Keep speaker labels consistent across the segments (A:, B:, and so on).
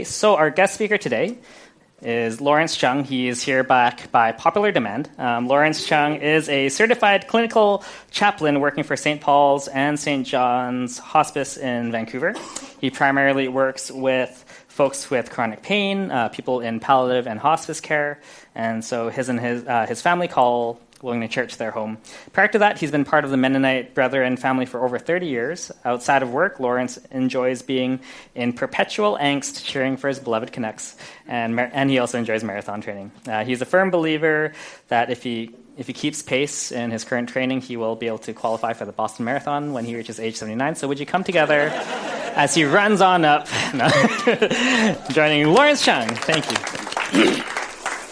A: So our guest speaker today is Lawrence Cheung. He is here back by popular demand. Lawrence Cheung is a certified clinical chaplain working for St. Paul's and St. John's Hospice in Vancouver. He primarily works with folks with chronic pain, people in palliative and hospice care, and so his family call Willingdon Church their home. Prior to that, he's been part of the Mennonite Brethren family for over 30 years. Outside of work, Lawrence enjoys being in perpetual angst, cheering for his beloved Canucks, and he also enjoys marathon training. He's a firm believer that if he keeps pace in his current training, he will be able to qualify for the Boston Marathon when he reaches age 79. So would you come together as he runs on up, joining Lawrence Cheung. Thank you.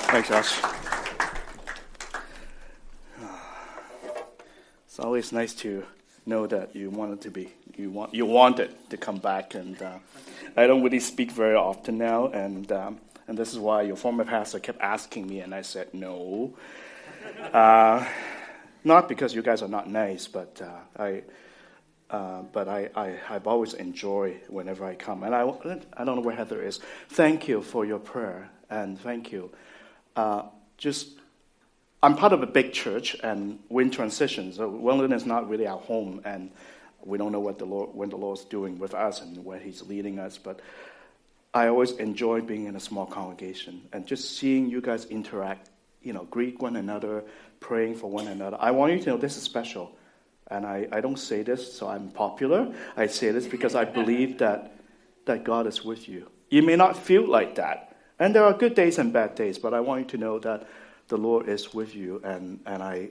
B: Thanks, Josh. It's always nice to know that you wanted to come back, and I don't really speak very often now, and this is why your former pastor kept asking me, and I said no. Not because you guys are not nice, but I've always enjoyed whenever I come, and I don't know where Heather is. Thank you for your prayer, and thank you. I'm part of a big church, and we're in transition. So Willingdon is not really our home, and we don't know what the Lord's doing with us and where He's leading us. But I always enjoy being in a small congregation and just seeing you guys interact, greet one another, praying for one another. I want you to know this is special, and I don't say this so I'm popular. I say this because I believe that God is with you. You may not feel like that, and there are good days and bad days, but I want you to know that the Lord is with you, and I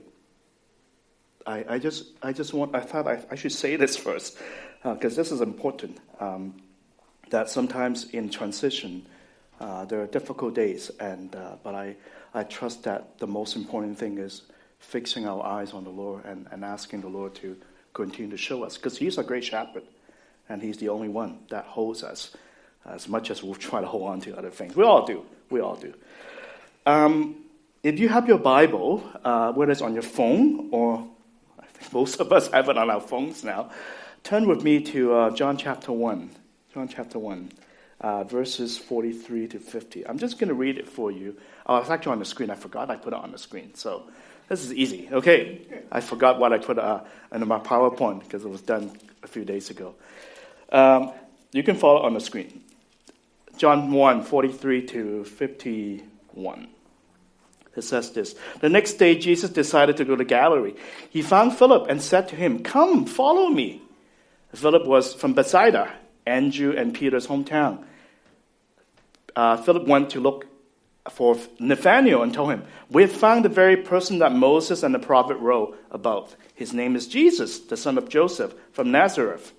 B: thought I should say this first, because this is important. That sometimes in transition, there are difficult days, but I trust that the most important thing is fixing our eyes on the Lord and asking the Lord to continue to show us, because He's a great shepherd, and He's the only one that holds us, as much as we'll try to hold on to other things. We all do. If you have your Bible, whether it's on your phone or I think most of us have it on our phones now, turn with me to John chapter 1. John chapter 1, verses 43 to 50. I'm just going to read it for you. Oh, it's actually on the screen. I forgot I put it on the screen. So this is easy. Okay, I forgot what I put in my PowerPoint because it was done a few days ago. You can follow on the screen. John 1, 43 to 51. It says this: The next day, Jesus decided to go to Galilee. He found Philip and said to him, "Come, follow me." Philip was from Bethsaida, Andrew and Peter's hometown. Philip went to look for Nathaniel and told him, "We have found the very person that Moses and the prophet wrote about. His name is Jesus, the son of Joseph, from Nazareth."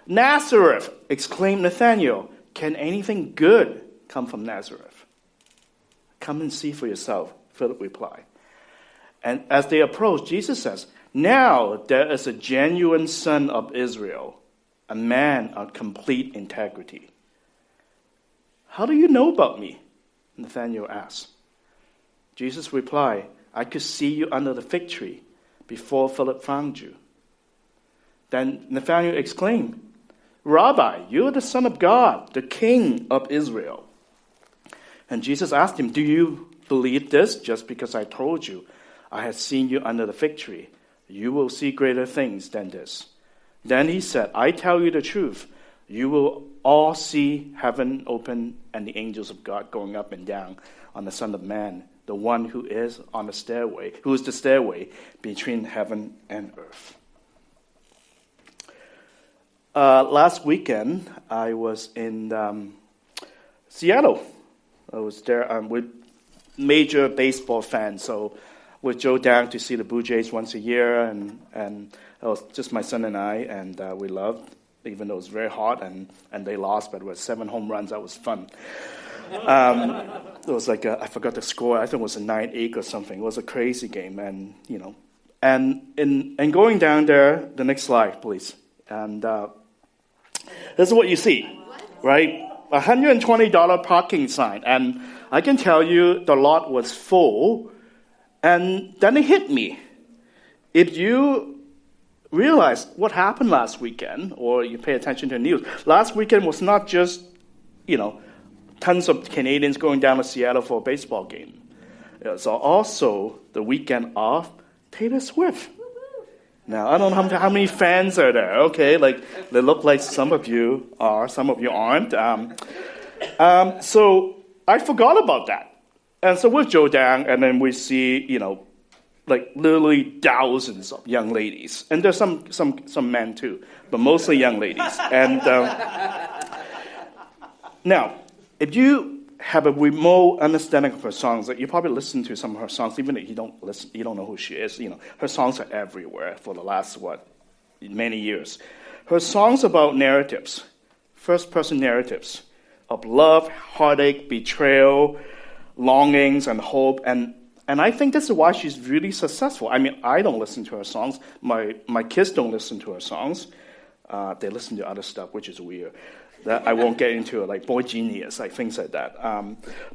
B: "Nazareth!" exclaimed Nathaniel. "Can anything good come from Nazareth?" "Come and see for yourself," Philip replied. And as they approached, Jesus says, "Now there is a genuine son of Israel, a man of complete integrity." "How do you know about me?" Nathanael asked. Jesus replied, "I could see you under the fig tree before Philip found you." Then Nathanael exclaimed, "Rabbi, you are the Son of God, the King of Israel." And Jesus asked him, "Do you believe this just because I told you I had seen you under the fig tree? You will see greater things than this." Then he said, "I tell you the truth. You will all see heaven open and the angels of God going up and down on the Son of Man, the one who is on the stairway, who is the stairway between heaven and earth." Last weekend, I was in Seattle. I was there with major baseball fans, so we drove down to see the Blue Jays once a year, and it was just my son and I, and we loved, even though it was very hot, and they lost, but it was 7 home runs. That was fun. It was like I forgot the score. I think it was a 9-8 or something. It was a crazy game, and going down there. The next slide, please. And this is what you see, right? $120 parking sign, and I can tell you the lot was full, and then it hit me. If you realize what happened last weekend, or you pay attention to the news, last weekend was not just, tons of Canadians going down to Seattle for a baseball game. It's also the weekend of Taylor Swift. Now, I don't know how many fans are there, okay? Like, they look like some of you are, some of you aren't. So I forgot about that. And so we'll go down, and then we see, like literally thousands of young ladies. And there's some men too, but mostly young ladies. And now, if you have a remote understanding of her songs, like you probably listen to some of her songs, even if you don't know who she is. Her songs are everywhere for the last many years. Her songs about narratives, first-person narratives of love, heartache, betrayal, longings, and hope, and I think this is why she's really successful. I mean, I don't listen to her songs. My kids don't listen to her songs. They listen to other stuff, which is weird. That I won't get into it, like Boy Genius, like things like that.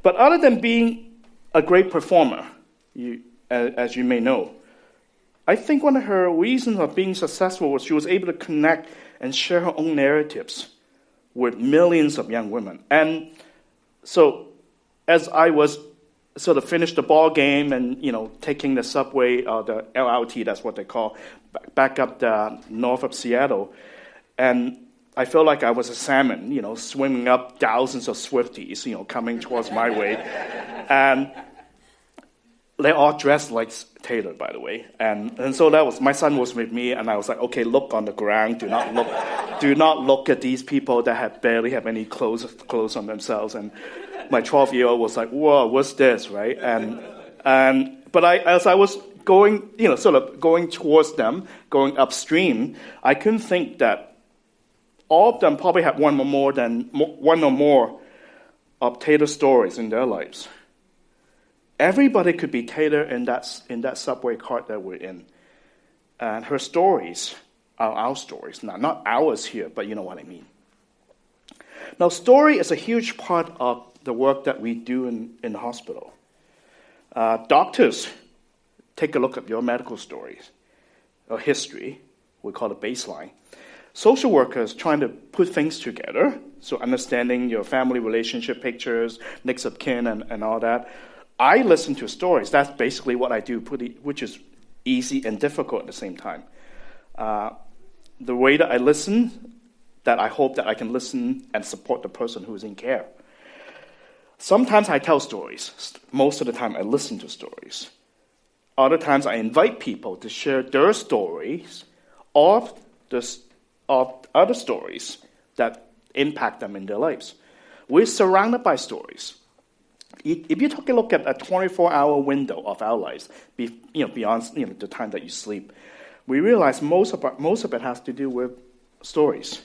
B: But other than being a great performer, as you may know, I think one of her reasons of being successful was she was able to connect and share her own narratives with millions of young women. And so as I was sort of finished the ball game and, taking the subway, or the LRT, that's what they call, back up the north of Seattle, and I felt like I was a salmon, swimming up thousands of Swifties, coming towards my way. And they're all dressed like Taylor, by the way. And so that was, my son was with me, and I was like, okay, look on the ground. Do not look at these people that barely have any clothes on themselves. And my 12-year-old was like, whoa, what's this, right? But as I was going, sort of going towards them, going upstream, I couldn't think that all of them probably had one or more of Taylor's stories in their lives. Everybody could be Taylor in that subway cart that we're in. And her stories are our stories. Now, not ours here, but you know what I mean. Now, story is a huge part of the work that we do in the hospital. Doctors take a look at your medical stories, or history, we call it baseline. Social workers trying to put things together, so understanding your family relationship pictures, next of kin, and all that. I listen to stories. That's basically what I do, which is easy and difficult at the same time. The way that I listen, that I hope that I can listen and support the person who's in care. Sometimes I tell stories. Most of the time I listen to stories. Other times I invite people to share their stories of other stories that impact them in their lives. We're surrounded by stories. If you take a look at a 24-hour window of our lives, beyond the time that you sleep, we realize most of it has to do with stories.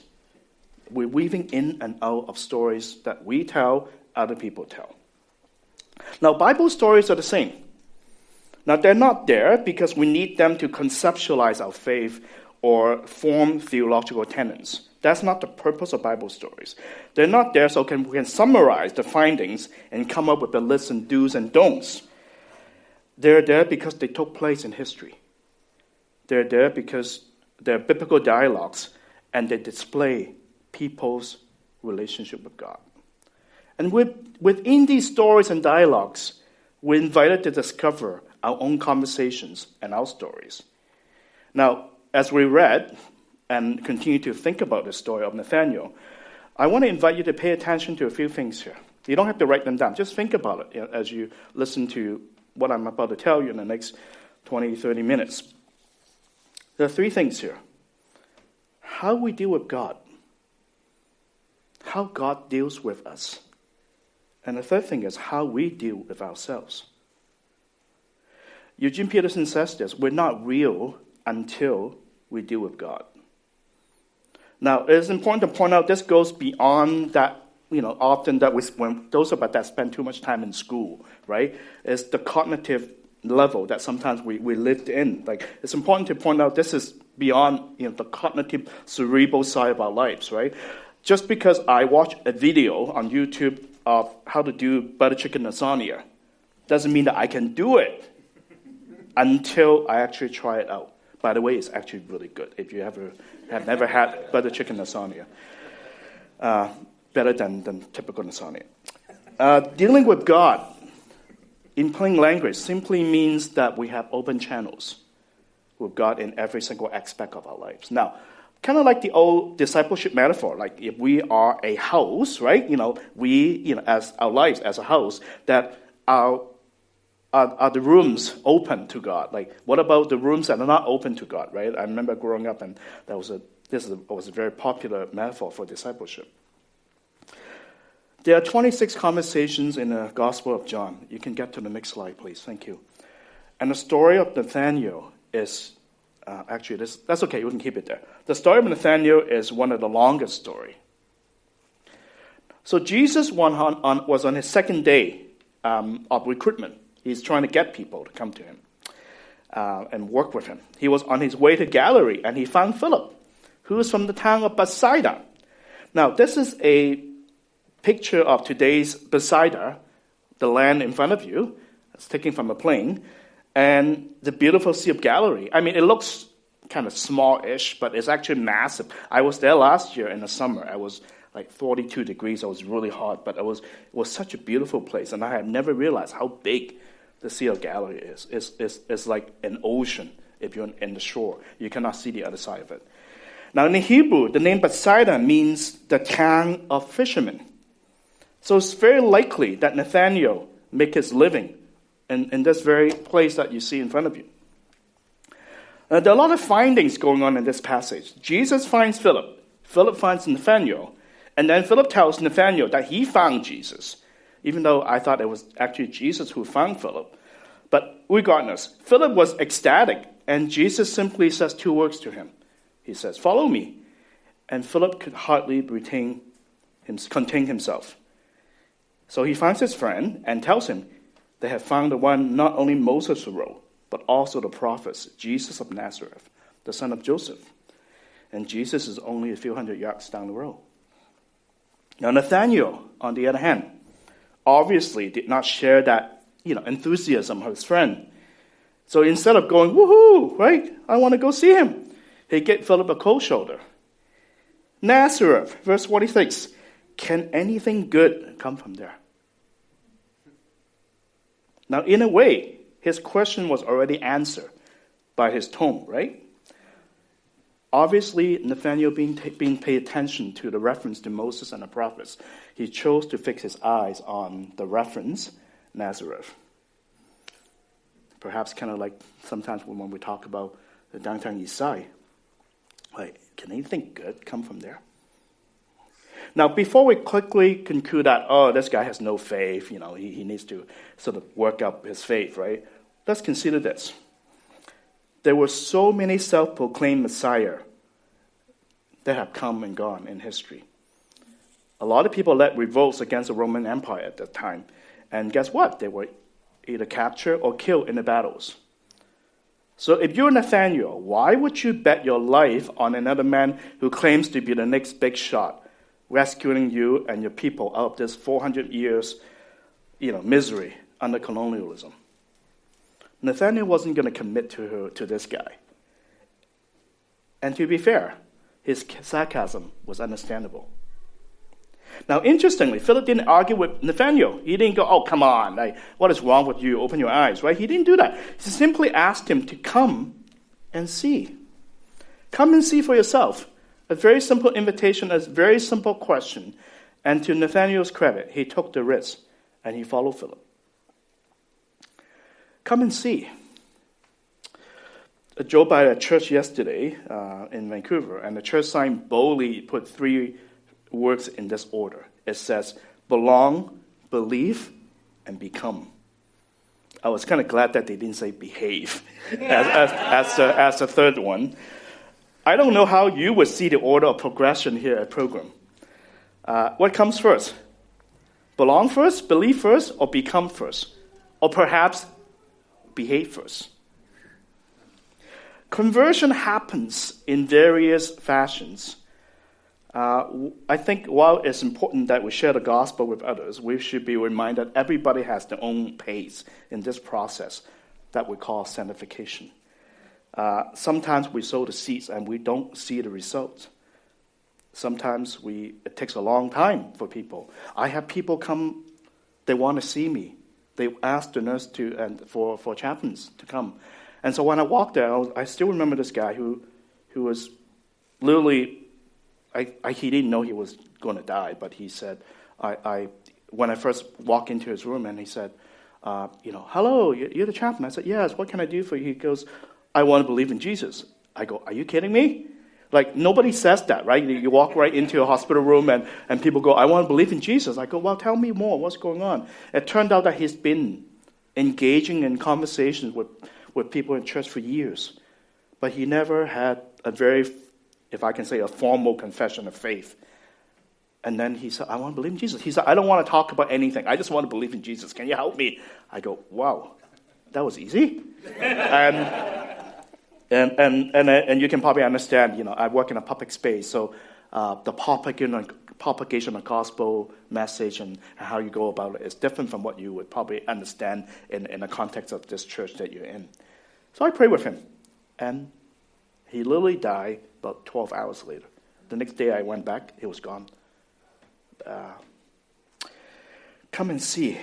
B: We're weaving in and out of stories that we tell, other people tell. Now, Bible stories are the same. Now, they're not there because we need them to conceptualize our faith or form theological tenets. That's not the purpose of Bible stories. They're not there so we can summarize the findings and come up with a list and do's and don'ts. They're there because they took place in history. They're there because they're biblical dialogues and they display people's relationship with God. And within these stories and dialogues, we're invited to discover our own conversations and our stories. Now, as we read and continue to think about the story of Nathaniel, I want to invite you to pay attention to a few things here. You don't have to write them down. Just think about it as you listen to what I'm about to tell you in the next 20, 30 minutes. There are three things here. How we deal with God. How God deals with us. And the third thing is how we deal with ourselves. Eugene Peterson says this, we're not real until we deal with God. Now, it is important to point out this goes beyond that, often that when those of us that spend too much time in school, right? It's the cognitive level that sometimes we lived in. Like, it's important to point out this is beyond, the cognitive cerebral side of our lives, right? Just because I watch a video on YouTube of how to do butter chicken lasagna doesn't mean that I can do it until I actually try it out. By the way, it's actually really good. If you have never had butter chicken lasagna, better than typical lasagna. Dealing with God, in plain language, simply means that we have open channels with God in every single aspect of our lives. Now, kind of like the old discipleship metaphor, like if we are a house, right? We, as our lives as a house, that are the rooms open to God? Like, what about the rooms that are not open to God, right? I remember growing up, and this was a very popular metaphor for discipleship. There are 26 conversations in the Gospel of John. You can get to the next slide, please. Thank you. And the story of Nathaniel is, that's okay, you can keep it there. The story of Nathaniel is one of the longest story. So Jesus was on his second day of recruitment. He's trying to get people to come to him and work with him. He was on his way to Galilee, and he found Philip, who is from the town of Bethsaida. Now, this is a picture of today's Bethsaida, the land in front of you. It's taken from a plane, and the beautiful Sea of Galilee. I mean, it looks kind of small-ish, but it's actually massive. I was there last year in the summer. I was like 42 degrees. It was really hot, but it was such a beautiful place, and I had never realized how big the Sea of Galilee is. It's like an ocean if you're in the shore. You cannot see the other side of it. Now, in the Hebrew, the name Bethsaida means the town of fishermen. So it's very likely that Nathaniel make his living in this very place that you see in front of you. There are a lot of findings going on in this passage. Jesus finds Philip. Philip finds Nathaniel. And then Philip tells Nathaniel that he found Jesus, even though I thought it was actually Jesus who found Philip. But regardless, Philip was ecstatic, and Jesus simply says two words to him. He says, "Follow me." And Philip could hardly contain himself. So he finds his friend and tells him they have found the one not only Moses wrote, but also the prophets, Jesus of Nazareth, the son of Joseph. And Jesus is only a few hundred yards down the road. Now, Nathaniel, on the other hand, obviously did not share that enthusiasm of his friend. So instead of going, "Woohoo, right, I want to go see him," he gave Philip a cold shoulder. Nazareth, verse 46, can anything good come from there? Now, in a way, his question was already answered by his tone, right? Obviously, Nathaniel being paid attention to the reference to Moses and the prophets, he chose to fix his eyes on the reference, Nazareth. Perhaps kind of like sometimes when we talk about the downtown east side, like, can anything good come from there? Now, before we quickly conclude that, this guy has no faith, he needs to sort of work up his faith, right? Let's consider this. There were so many self-proclaimed Messiah that have come and gone in history. A lot of people led revolts against the Roman Empire at that time. And guess what? They were either captured or killed in the battles. So if you're Nathaniel, why would you bet your life on another man who claims to be the next big shot, rescuing you and your people out of this 400 years, misery under colonialism? Nathaniel wasn't going to commit to this guy. And to be fair, his sarcasm was understandable. Now, interestingly, Philip didn't argue with Nathaniel. He didn't go, "Oh, come on, what is wrong with you? Open your eyes," right? He didn't do that. He simply asked him to come and see. Come and see for yourself. A very simple invitation, a very simple question. And to Nathaniel's credit, he took the risk and he followed Philip. Come and see. I drove by a church yesterday in Vancouver, and the church sign boldly put three words in this order. It says, belong, believe, and become. I was kind of glad that they didn't say behave as the third one. I don't know how you would see the order of progression here at Pilgrim. What comes first? Belong first, believe first, or become first? Or perhaps behave first? Conversion happens in various fashions. I think while it's important that we share the gospel with others, we should be reminded everybody has their own pace in this process that we call sanctification. Sometimes we sow the seeds and we don't see the results. Sometimes it takes a long time for people. I have people come They want to see me. They asked the nurse for chaplains to come. And so when I walked there, I still remember this guy who was literally, he didn't know he was going to die, but he said, when I first walked into his room, and he said, hello, you're the chaplain. I said, yes, what can I do for you? He goes, I want to believe in Jesus. I go, are you kidding me? Like, nobody says that, right? You walk right into a hospital room, and people go, I want to believe in Jesus. I go, well, tell me more. What's going on? It turned out that he's been engaging in conversations with people in church for years. But he never had a very, if I can say, a formal confession of faith. And then he said, I want to believe in Jesus. He said, I don't want to talk about anything. I just want to believe in Jesus. Can you help me? I go, wow, that was easy. And you can probably understand, I work in a public space, so the propagation of gospel message and how you go about it is different from what you would probably understand in the context of this church that you're in. So I prayed with him, and he literally died about 12 hours later. The next day I went back, it was gone. Come and see.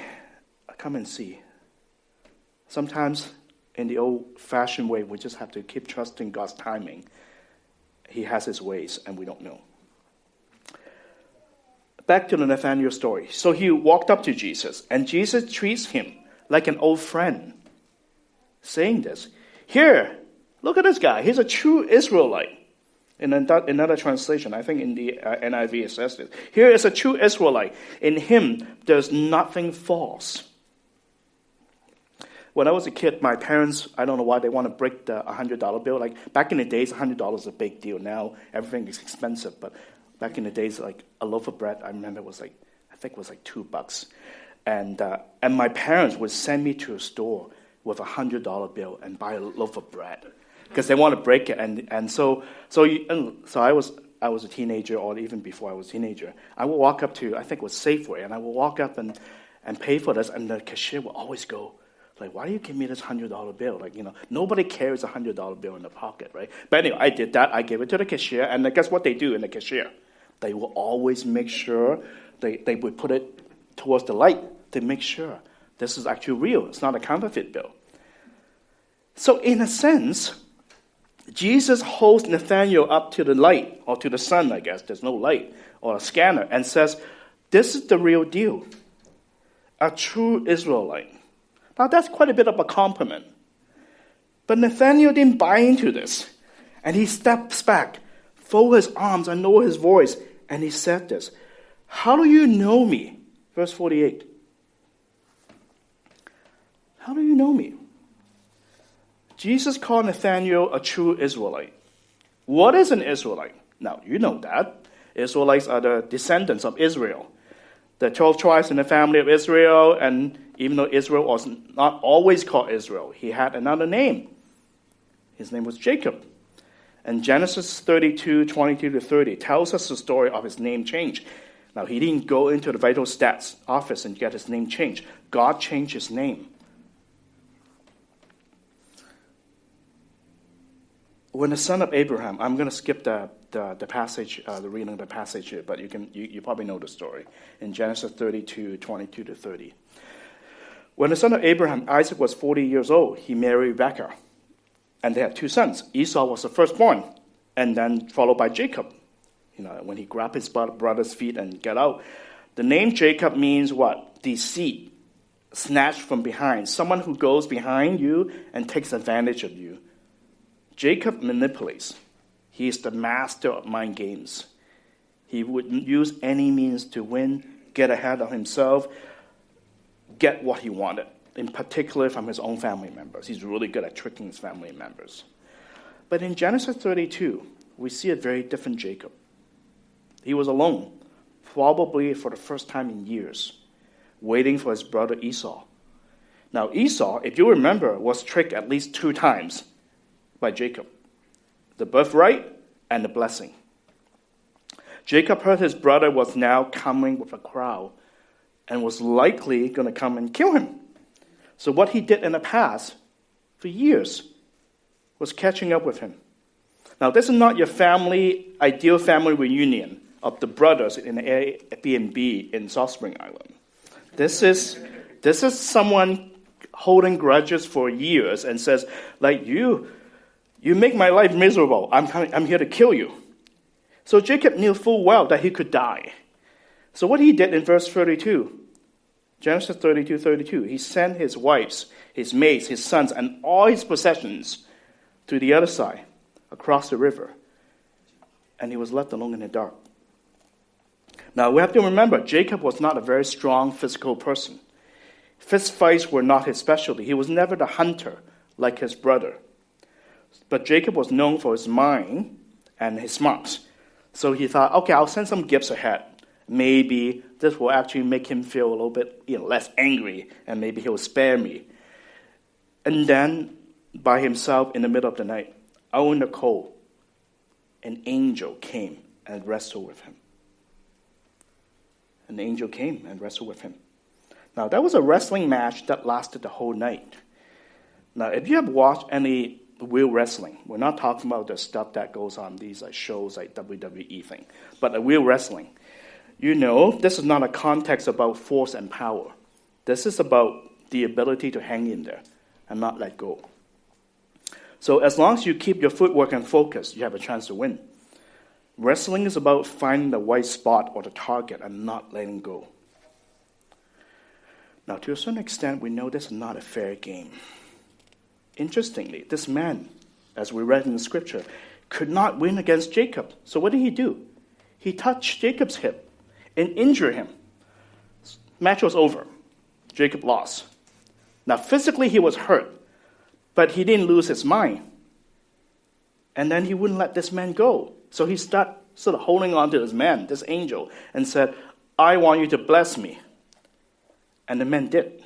B: Sometimes in the old-fashioned way, we just have to keep trusting God's timing. He has his ways, and we don't know. Back to the Nathaniel story. So he walked up to Jesus, and Jesus treats him like an old friend, saying this, here, look at this guy. He's a true Israelite. In another translation, I think in the NIV it says this. Here is a true Israelite. In him, there's nothing false. When I was a kid, my parents, I don't know why they want to break the $100 bill. Like back in the days, $100 is a big deal. Now everything is expensive, but back in the days, like a loaf of bread, I remember it was like $2. And my parents would send me to a store with a $100 bill and buy a loaf of bread because they want to break it. And so I was a teenager, or even before I was a teenager. I would walk up to, I think it was Safeway, and I would walk up and pay for this, and the cashier would always go, like, why do you give me this $100 bill? Like, nobody carries a $100 bill in their pocket, right? But anyway, I did that. I gave it to the cashier, and guess what they do in the cashier? They will always make sure they would put it towards the light to make sure this is actually real. It's not a counterfeit bill. So in a sense, Jesus holds Nathaniel up to the light, or to the sun, I guess. There's no light, or a scanner, and says, this is the real deal. A true Israelite. Now, that's quite a bit of a compliment. But Nathaniel didn't buy into this. And he steps back, folds his arms, and lower his voice, and he said this, how do you know me? Verse 48. How do you know me? Jesus called Nathaniel a true Israelite. What is an Israelite? Now, you know that. Israelites are the descendants of Israel. The 12 tribes in the family of Israel, and even though Israel was not always called Israel, he had another name. His name was Jacob. And Genesis 32, 22 to 30 tells us the story of his name change. Now, he didn't go into the vital stats office and get his name changed. God changed his name. When the son of Abraham, I'm going to skip the passage, the reading of the passage here, but you probably know the story. In Genesis 32, 22 to 30. When the son of Abraham, Isaac, was 40 years old, he married Rebekah. And they had 2 sons. Esau was the firstborn, and then followed by Jacob. When he grabbed his brother's feet and got out. The name Jacob means what? Deceit, snatched from behind. Someone who goes behind you and takes advantage of you. Jacob manipulates. He is the master of mind games. He would use any means to win, get ahead of himself, get what he wanted, in particular from his own family members. He's really good at tricking his family members. But in Genesis 32, we see a very different Jacob. He was alone, probably for the first time in years, waiting for his brother Esau. Now Esau, if you remember, was tricked at least 2 times by Jacob. The birthright and the blessing. Jacob heard his brother was now coming with a crowd and was likely going to come and kill him. So what he did in the past, for years, was catching up with him. Now, this is not your ideal family reunion of the brothers in the Airbnb in South Spring Island. This is someone holding grudges for years and says, like, you make my life miserable. I'm here to kill you. So Jacob knew full well that he could die. So what he did in verse 32, Genesis 32, he sent his wives, his maids, his sons, and all his possessions to the other side, across the river. And he was left alone in the dark. Now, we have to remember, Jacob was not a very strong physical person. Fist fights were not his specialty. He was never the hunter like his brother. But Jacob was known for his mind and his smarts. So he thought, okay, I'll send some gifts ahead. Maybe this will actually make him feel a little bit less angry, and maybe he'll spare me. And then, by himself in the middle of the night, out in the cold, an angel came and wrestled with him. An angel came and wrestled with him. Now, that was a wrestling match that lasted the whole night. Now, if you have watched any real wrestling, we're not talking about the stuff that goes on these shows like WWE thing, but a real wrestling. This is not a context about force and power. This is about the ability to hang in there and not let go. So as long as you keep your footwork and focus, you have a chance to win. Wrestling is about finding the right spot or the target and not letting go. Now, to a certain extent, we know this is not a fair game. Interestingly, this man, as we read in the scripture, could not win against Jacob. So what did he do? He touched Jacob's hip and injured him. Match was over. Jacob lost. Now, physically, he was hurt, but he didn't lose his mind. And then he wouldn't let this man go. So he started sort of holding on to this man, this angel, and said, I want you to bless me. And the man did.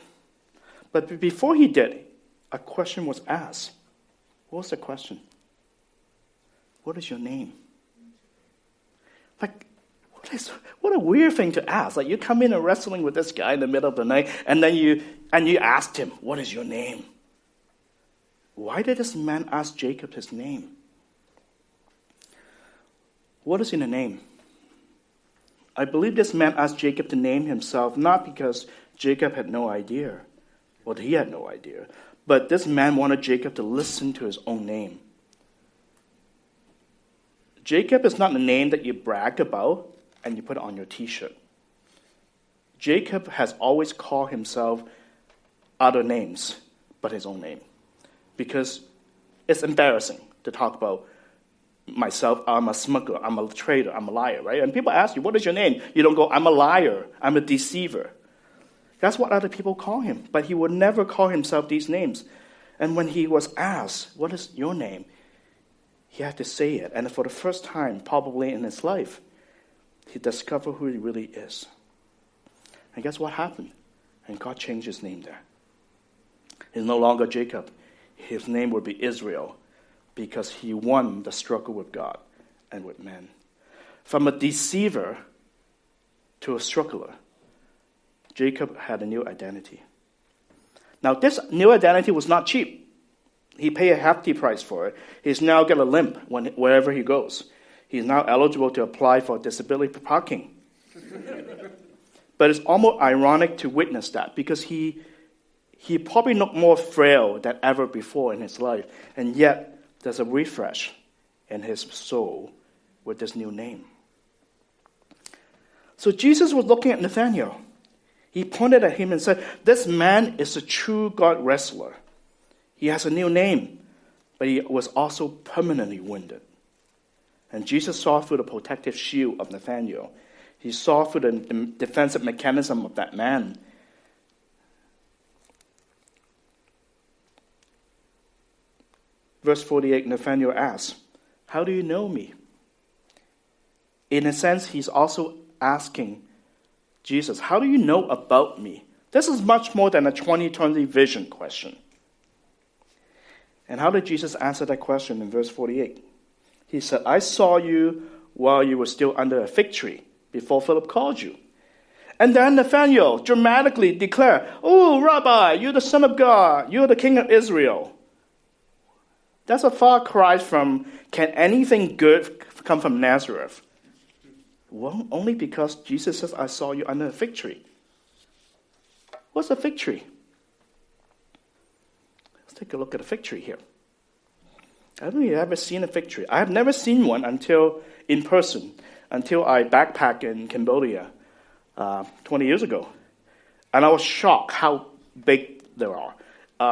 B: But before he did, a question was asked. What was the question? What is your name? Like, what a weird thing to ask. Like, you come in and wrestling with this guy in the middle of the night, and then you asked him, what is your name? Why did this man ask Jacob his name? What is in the name? I believe this man asked Jacob to name himself not because Jacob had no idea, or he had no idea, but this man wanted Jacob to listen to his own name. Jacob is not a name that you brag about and you put on your t-shirt. Jacob has always called himself other names but his own name, because it's embarrassing to talk about myself. I'm a smuggler, I'm a traitor, I'm a liar, right? And people ask you, what is your name? You don't go, I'm a liar, I'm a deceiver. That's what other people call him, but he would never call himself these names. And when he was asked, what is your name? He had to say it. And for the first time, probably in his life, he discovered who he really is. And guess what happened? And God changed his name there. He's no longer Jacob. His name would be Israel, because he won the struggle with God and with men. From a deceiver to a struggler, Jacob had a new identity. Now, this new identity was not cheap. He paid a hefty price for it. He's now got a limp wherever he goes. He's now eligible to apply for disability parking. But it's almost ironic to witness that, because he probably looked more frail than ever before in his life, and yet there's a refresh in his soul with this new name. So Jesus was looking at Nathaniel. He pointed at him and said, this man is a true God wrestler. He has a new name, but he was also permanently wounded. And Jesus saw through the protective shield of Nathaniel. He saw through the defensive mechanism of that man. Verse 48, Nathaniel asks, how do you know me? In a sense, he's also asking Jesus, how do you know about me? This is much more than a 2020 vision question. And how did Jesus answer that question in verse 48? He said, I saw you while you were still under a fig tree before Philip called you. And then Nathanael dramatically declared, oh, Rabbi, you're the Son of God. You're the King of Israel. That's a far cry from, can anything good come from Nazareth? Well, only because Jesus says, I saw you under a fig tree. What's a fig tree? Let's take a look at a fig tree here. I don't know if you've ever seen a fig tree. I have never seen one in person until I backpacked in Cambodia 20 years ago. And I was shocked how big they are.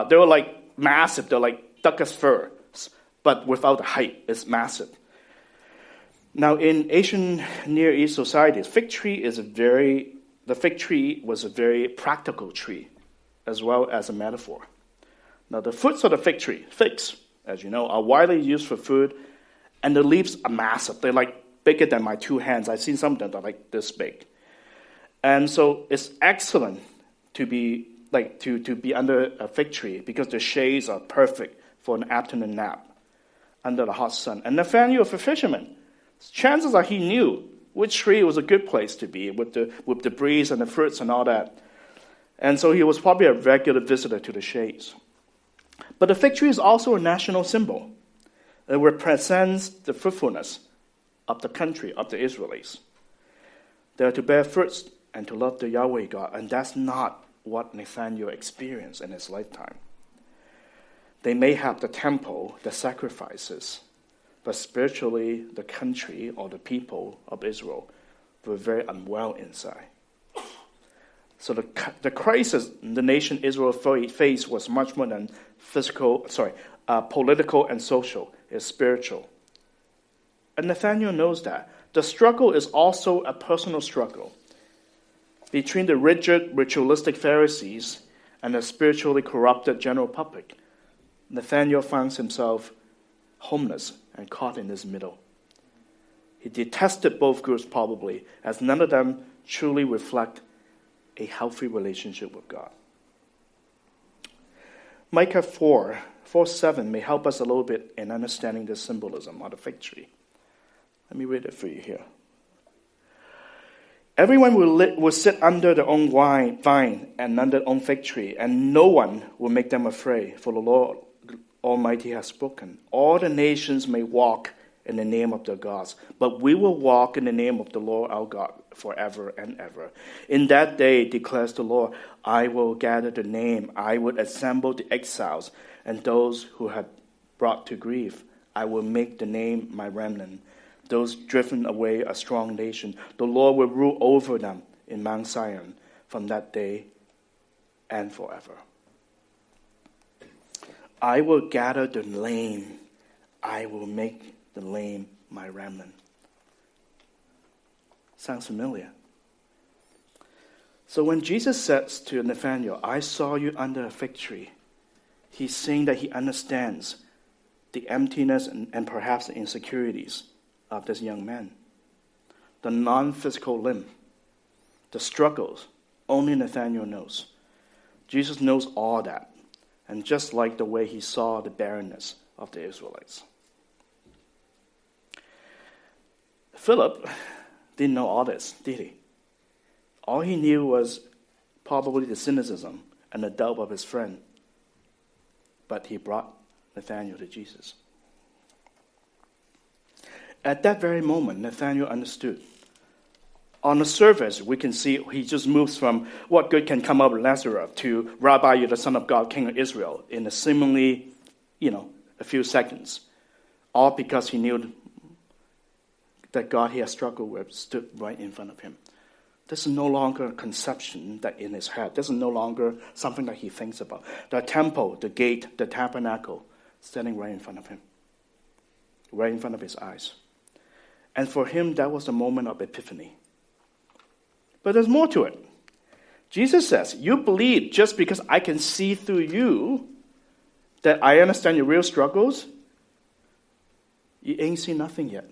B: They were like massive. They're like duck's fur, but without the height. It's massive. Now, in Asian Near East societies, the fig tree was a very practical tree, as well as a metaphor. Now, the fruits of the fig tree, figs, as you know, are widely used for food, and the leaves are massive. They're like bigger than my two hands. I've seen some of them that are like this big. And so it's excellent to be under a fig tree because the shades are perfect for an afternoon nap under the hot sun. And Nathaniel, a fisherman, chances are he knew which tree was a good place to be with the breeze and the fruits and all that. And so he was probably a regular visitor to the shades. But the fig tree is also a national symbol. It represents the fruitfulness of the country, of the Israelites. They are to bear fruits and to love the Yahweh God, and that's not what Nathaniel experienced in his lifetime. They may have the temple, the sacrifices, but spiritually, the country or the people of Israel were very unwell inside. So the crisis the nation Israel faced was much more than political and social. It's spiritual. And Nathaniel knows that. The struggle is also a personal struggle between the rigid, ritualistic Pharisees and the spiritually corrupted general public. Nathaniel finds himself homeless and caught in this middle. He detested both groups probably, as none of them truly reflect a healthy relationship with God. Micah 4:7 may help us a little bit in understanding the symbolism of the fig tree. Let me read it for you here. Everyone will sit under their own vine and under their own fig tree, and no one will make them afraid, for the Lord Almighty has spoken. All the nations may walk in the name of their gods, but we will walk in the name of the Lord our God forever and ever. In that day, declares the Lord, I will gather the name, I will assemble the exiles, and those who have brought to grief. I will make the name my remnant, those driven away a strong nation. The Lord will rule over them in Mount Zion from that day and forever. I will gather the lame. I will make the lame my remnant. Sounds familiar. So when Jesus says to Nathaniel, I saw you under a fig tree, he's saying that he understands the emptiness and perhaps the insecurities of this young man. The non-physical limb, the struggles, only Nathaniel knows. Jesus knows all that, and just like the way he saw the barrenness of the Israelites. Philip didn't know all this, did he? All he knew was probably the cynicism and the doubt of his friend. But he brought Nathaniel to Jesus. At that very moment, Nathaniel understood. On the surface, we can see he just moves from what good can come out of Nazareth to Rabbi, you're the Son of God, King of Israel, in a seemingly, a few seconds. All because he knew that God he has struggled with stood right in front of him. This is no longer a conception that in his head. This is no longer something that he thinks about. The temple, the gate, the tabernacle, standing right in front of him. Right in front of his eyes. And for him, that was the moment of epiphany. But there's more to it. Jesus says, you believe just because I can see through you that I understand your real struggles? You ain't seen nothing yet.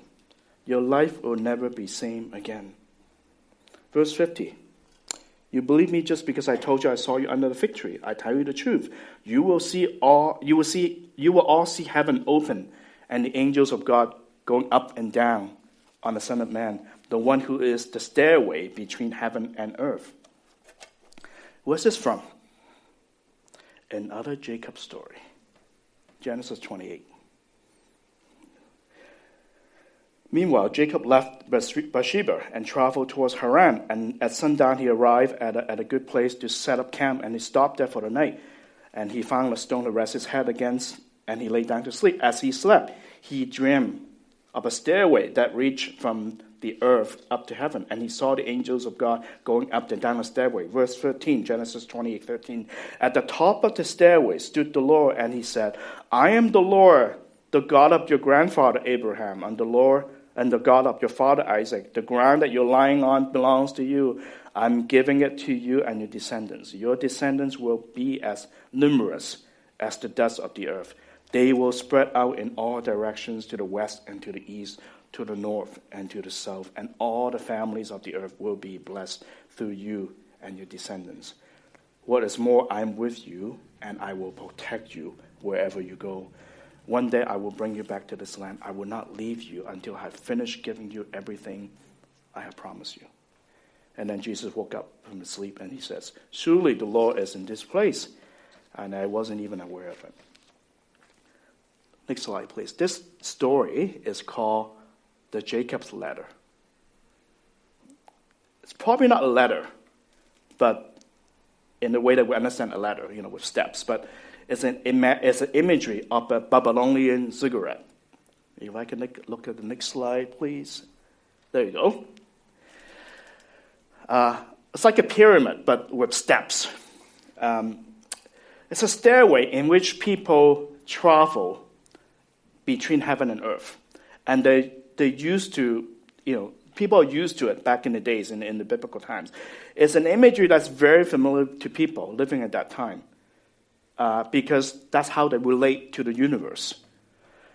B: Your life will never be same again. Verse 50. You believe me just because I told you I saw you under the fig tree. I tell you the truth. You will all see heaven open and the angels of God going up and down on the Son of Man, the one who is the stairway between heaven and earth. Where's this from? Another Jacob story. Genesis 28. Meanwhile, Jacob left Beersheba and traveled towards Haran, and at sundown he arrived at a good place to set up camp, and he stopped there for the night. And he found a stone to rest his head against, and he lay down to sleep. As he slept, he dreamed of a stairway that reached from the earth up to heaven, and he saw the angels of God going up and down the stairway. Verse 13, Genesis 28:13. At the top of the stairway stood the Lord, and he said, I am the Lord, the God of your grandfather Abraham, and the God of your father Isaac. The ground that you're lying on belongs to you. I'm giving it to you and your descendants. Your descendants will be as numerous as the dust of the earth. They will spread out in all directions, to the west and to the east, to the north and to the south. And all the families of the earth will be blessed through you and your descendants. What is more, I'm with you, and I will protect you wherever you go. One day I will bring you back to this land. I will not leave you until I have finished giving you everything I have promised you. And then Jesus woke up from his sleep and he says, surely the Lord is in this place. And I wasn't even aware of it. Next slide, please. This story is called the Jacob's Ladder. It's probably not a ladder, but in the way that we understand a ladder, with steps. But it's an imagery of a Babylonian ziggurat. If I can look at the next slide, please. There you go. It's like a pyramid, but with steps. It's a stairway in which people travel between heaven and earth. And they used to, people are used to it back in the days, in the biblical times. It's an imagery that's very familiar to people living at that time. Because that's how they relate to the universe.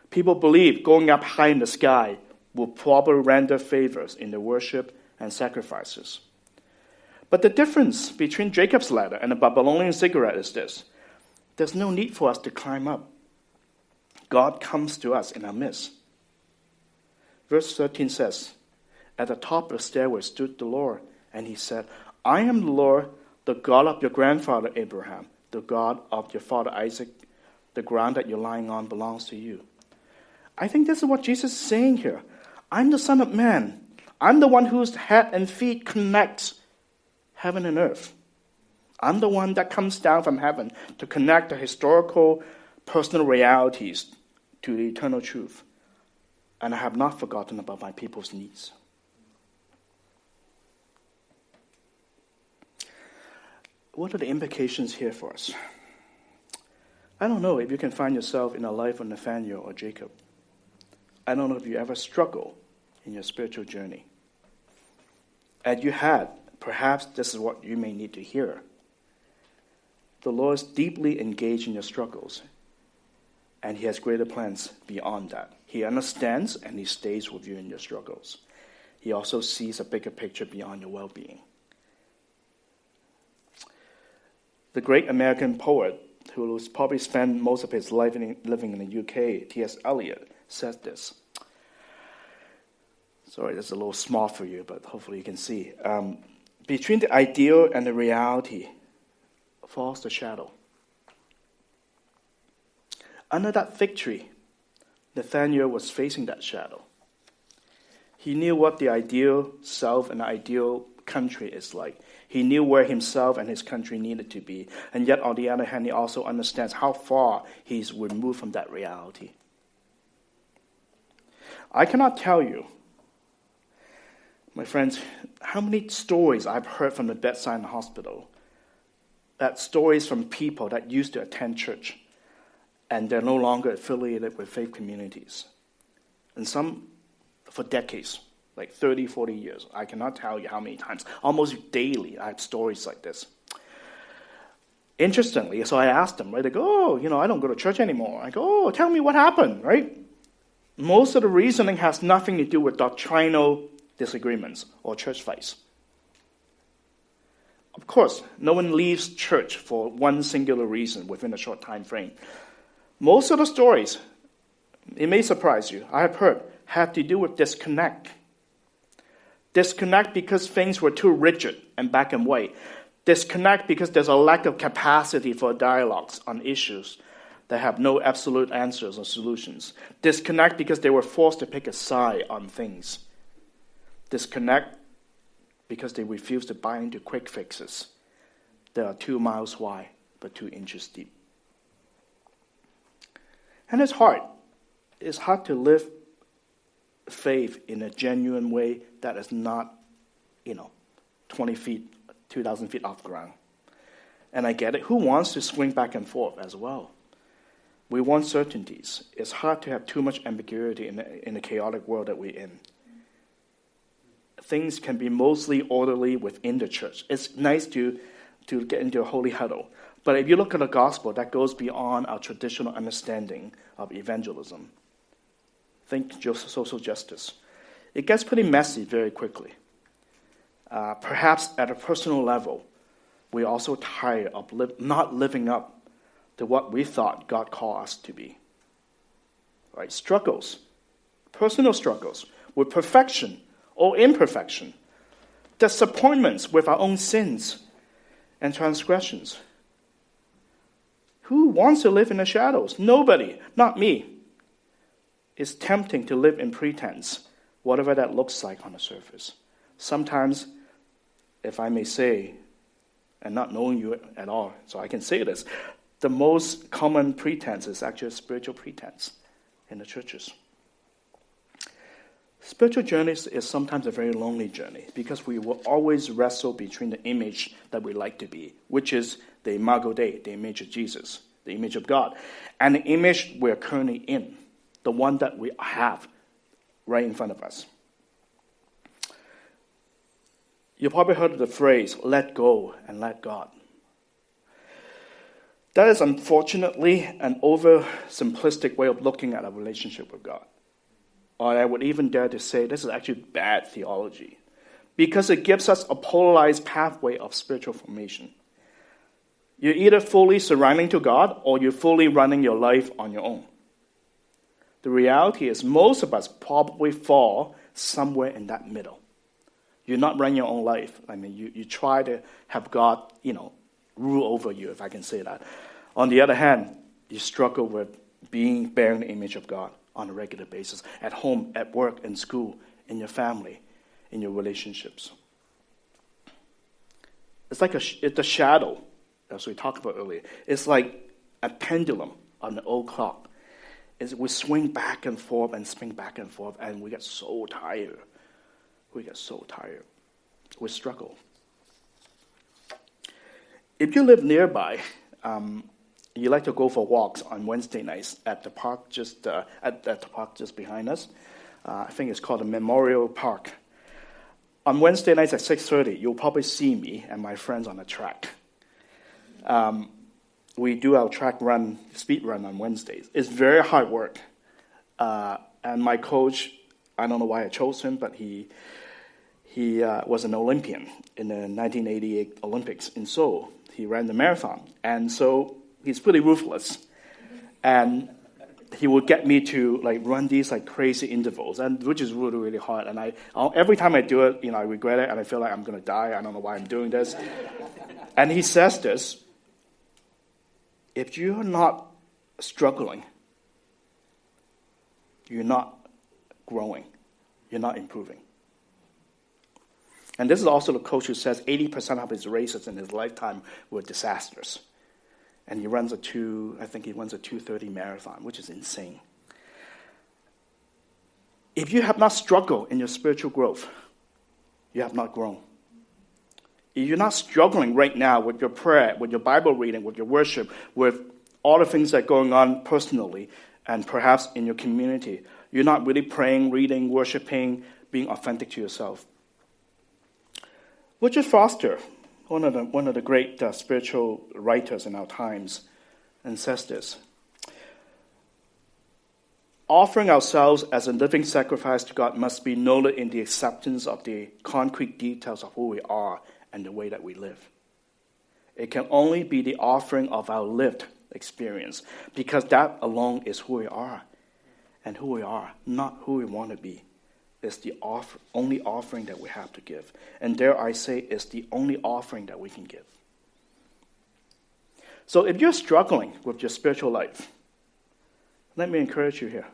B: People believe going up high in the sky will probably render favors in the worship and sacrifices. But the difference between Jacob's ladder and the Babylonian ziggurat is this. There's no need for us to climb up. God comes to us in our midst. Verse 13 says, at the top of the stairway stood the Lord, and he said, I am the Lord, the God of your grandfather Abraham, the God of your father Isaac. The ground that you're lying on belongs to you. I think this is what Jesus is saying here. I'm the Son of Man. I'm the one whose head and feet connects heaven and earth. I'm the one that comes down from heaven to connect the historical, personal realities to the eternal truth. And I have not forgotten about my people's needs. What are the implications here for us? I don't know if you can find yourself in the life of Nathaniel or Jacob. I don't know if you ever struggle in your spiritual journey. And you had, perhaps this is what you may need to hear. The Lord is deeply engaged in your struggles, and he has greater plans beyond that. He understands and he stays with you in your struggles. He also sees a bigger picture beyond your well-being. The great American poet, who has probably spent most of his life living in the UK, T.S. Eliot, says this. Sorry, that's a little small for you, but hopefully you can see. Between the ideal and the reality falls the shadow. Under that fig tree, Nathaniel was facing that shadow. He knew what the ideal self and the ideal country is like. He knew where himself and his country needed to be. And yet, on the other hand, he also understands how far he's removed from that reality. I cannot tell you, my friends, how many stories I've heard from the bedside in the hospital. That stories from people that used to attend church and they're no longer affiliated with faith communities. And some for decades, like 30, 40 years. I cannot tell you how many times. Almost daily, I have stories like this. Interestingly, so I asked them, right? They go, I don't go to church anymore. I go, tell me what happened, right? Most of the reasoning has nothing to do with doctrinal disagreements or church fights. Of course, no one leaves church for one singular reason within a short time frame. Most of the stories, it may surprise you, I have heard, have to do with disconnect. Disconnect because things were too rigid and black and white. Disconnect because there's a lack of capacity for dialogues on issues They have no absolute answers or solutions. Disconnect because they were forced to pick a side on things. Disconnect because they refuse to buy into quick fixes. They are 2 miles wide, but 2 inches deep. And it's hard. It's hard to live faith in a genuine way that is not, 20 feet, 2,000 feet off the ground. And I get it. Who wants to swing back and forth as well? We want certainties. It's hard to have too much ambiguity in the chaotic world that we're in. Things can be mostly orderly within the church. It's nice to get into a holy huddle. But if you look at the gospel, that goes beyond our traditional understanding of evangelism. Think social justice. It gets pretty messy very quickly. Perhaps at a personal level, we're also tired of not living up to what we thought God called us to be. Right? Struggles, personal struggles with perfection or imperfection, disappointments with our own sins and transgressions. Who wants to live in the shadows? Nobody, not me. It's tempting to live in pretense, whatever that looks like on the surface. Sometimes, if I may say, and not knowing you at all, so I can say this, the most common pretense is actually a spiritual pretense in the churches. Spiritual journeys is sometimes a very lonely journey because we will always wrestle between the image that we like to be, which is the imago Dei, the image of Jesus, the image of God, and the image we're currently in, the one that we have right in front of us. You probably heard of the phrase, let go and let God. That is unfortunately an oversimplistic way of looking at a relationship with God. Or I would even dare to say this is actually bad theology because it gives us a polarized pathway of spiritual formation. You're either fully surrendering to God or you're fully running your life on your own. The reality is most of us probably fall somewhere in that middle. You're not running your own life. I mean, you try to have God, rule over you, if I can say that. On the other hand, you struggle with bearing the image of God on a regular basis, at home, at work, in school, in your family, in your relationships. It's like it's a shadow, as we talked about earlier. It's like a pendulum on an old clock. We swing back and forth and swing back and forth, and we get so tired. We struggle. If you live nearby, you like to go for walks on Wednesday nights at the park just behind us. I think it's called the Memorial Park. On Wednesday nights at 6:30, you'll probably see me and my friends on the track. We do our speed run on Wednesdays. It's very hard work. And my coach, I don't know why I chose him, but he was an Olympian in the 1988 Olympics in Seoul. He ran the marathon. And so he's pretty ruthless. And he would get me to run these crazy intervals, and which is really, really hard. And every time I do it, I regret it, and I feel like I'm going to die. I don't know why I'm doing this. And he says this, if you're not struggling, you're not growing, you're not improving. And this is also the coach who says 80% of his races in his lifetime were disasters. And he runs a 2:30 marathon, which is insane. If you have not struggled in your spiritual growth, you have not grown. If you're not struggling right now with your prayer, with your Bible reading, with your worship, with all the things that are going on personally, and perhaps in your community, you're not really praying, reading, worshiping, being authentic to yourself. Richard Foster, one of the great spiritual writers in our times, and says this: offering ourselves as a living sacrifice to God must be noted in the acceptance of the concrete details of who we are and the way that we live. It can only be the offering of our lived experience, because that alone is who we are. And who we are, not who we want to be, is the only offering that we have to give. And dare I say, is the only offering that we can give. So if you're struggling with your spiritual life, Let me encourage you here.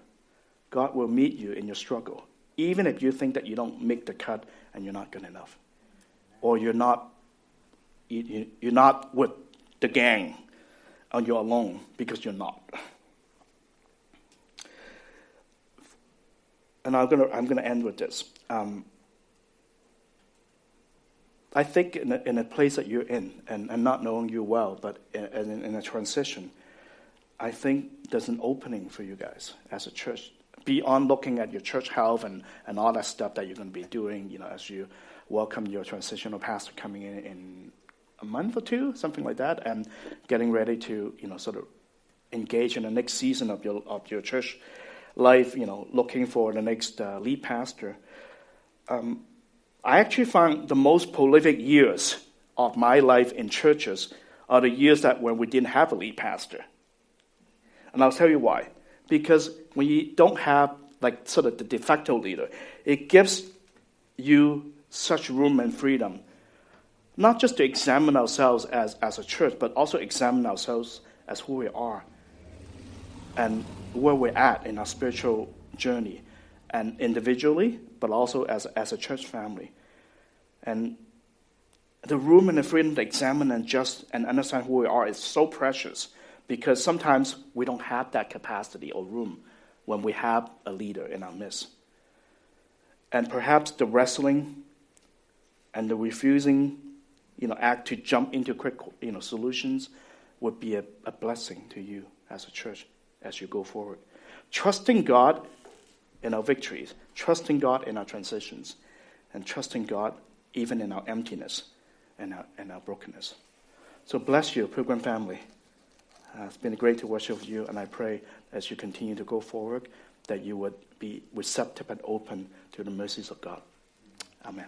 B: God will meet you in your struggle, even if you think that you don't make the cut and you're not good enough, or you're not with the gang, or you're alone, because you're not. And I'm gonna end with this. I think in a place that you're in, and not knowing you well, but in a transition, I think there's an opening for you guys as a church, beyond looking at your church health and all that stuff that you're going to be doing, as you welcome your transitional pastor coming in a month or two, something like that, and getting ready to, sort of engage in the next season of your church life, looking for the next lead pastor. I actually found the most prolific years of my life in churches are the years when we didn't have a lead pastor. And I'll tell you why. Because when you don't have sort of the de facto leader, it gives you such room and freedom, not just to examine ourselves as a church, but also examine ourselves as who we are and where we're at in our spiritual journey, and individually, but also as a church family. And the room and the freedom to examine and understand who we are is so precious, because sometimes we don't have that capacity or room when we have a leader in our midst. And perhaps the wrestling and the refusing, act to jump into quick, solutions would be a blessing to you as a church as you go forward. Trusting God in our victories, trusting God in our transitions, and trusting God even in our emptiness and our brokenness. So bless you, Pilgrim family. It's been great to worship with you, and I pray as you continue to go forward that you would be receptive and open to the mercies of God. Amen.